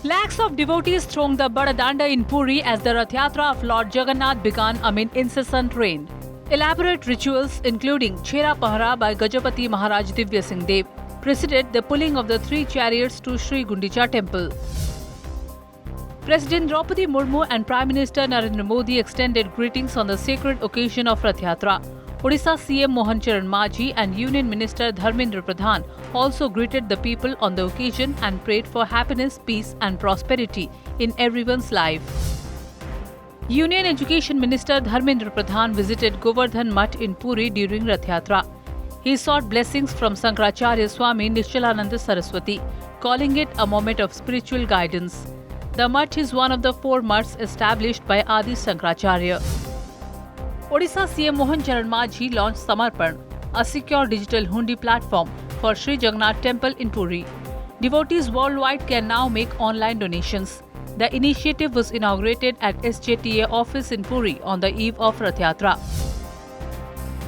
Lakhs of devotees thronged the Badadanda in Puri as the Rath Yatra of Lord Jagannath began amid incessant rain. Elaborate rituals, including Chhera Pahara by Gajapati Maharaj Divya Singh Dev, preceded the pulling of the three chariots to Sri Gundicha temple. President Draupadi Murmu and Prime Minister Narendra Modi extended greetings on the sacred occasion of Rath Yatra. Odisha CM Mohan Charan Majhi and Union Minister Dharmendra Pradhan also greeted the people on the occasion and prayed for happiness, peace and prosperity in everyone's life. Union Education Minister Dharmendra Pradhan visited Govardhan Mutt in Puri during Rath Yatra. He sought blessings from Sankaracharya Swami Nishchalananda Saraswati, calling it a moment of spiritual guidance. The mutt is one of the 4 mutts established by Adi Sankaracharya. Odisha CM Mohan Charan Majhi launched Samarpan, a secure digital hundi platform for Sri Jagannath Temple in Puri. Devotees worldwide can now make online donations. The initiative was inaugurated at SJTA office in Puri on the eve of Rath Yatra.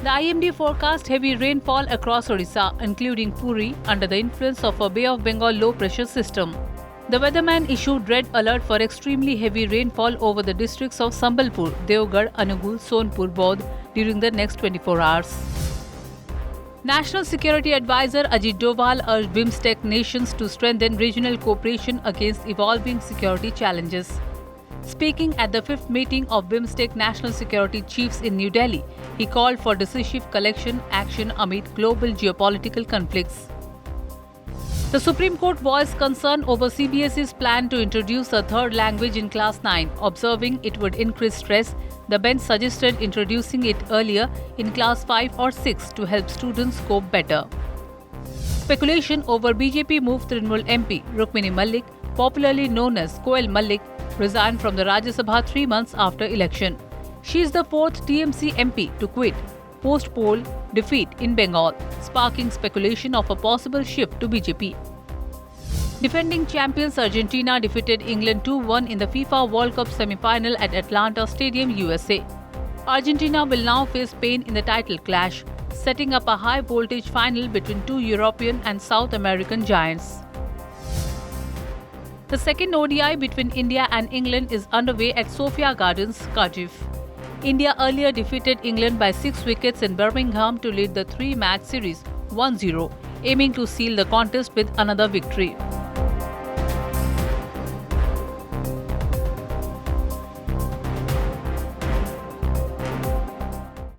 The IMD forecast heavy rainfall across Odisha, including Puri, under the influence of a Bay of Bengal low pressure system. The weatherman issued red alert for extremely heavy rainfall over the districts of Sambalpur, Deoghar, Anugul, Sonpur, Baudh during the next 24 hours. National Security Advisor Ajit Doval urged BIMSTEC nations to strengthen regional cooperation against evolving security challenges. Speaking at the 5th meeting of BIMSTEC National Security Chiefs in New Delhi, he called for decisive collection action amid global geopolitical conflicts. The Supreme Court voiced concern over CBSE's plan to introduce a third language in Class 9, observing it would increase stress. The bench suggested introducing it earlier in Class 5 or 6 to help students cope better. Speculation over BJP move Trinamool MP Rukmini Malik, popularly known as Koel Malik, resigned from the Rajya Sabha 3 months after election. She is the 4th TMC MP to quit post-poll defeat in Bengal, sparking speculation of a possible shift to BJP. Defending champions Argentina defeated England 2-1 in the FIFA World Cup semi-final at Atlanta Stadium, USA. Argentina will now face Spain in the title clash, setting up a high-voltage final between two European and South American giants. The second ODI between India and England is underway at Sophia Gardens, Cardiff. India earlier defeated England by 6 wickets in Birmingham to lead the 3-match series 1-0, aiming to seal the contest with another victory.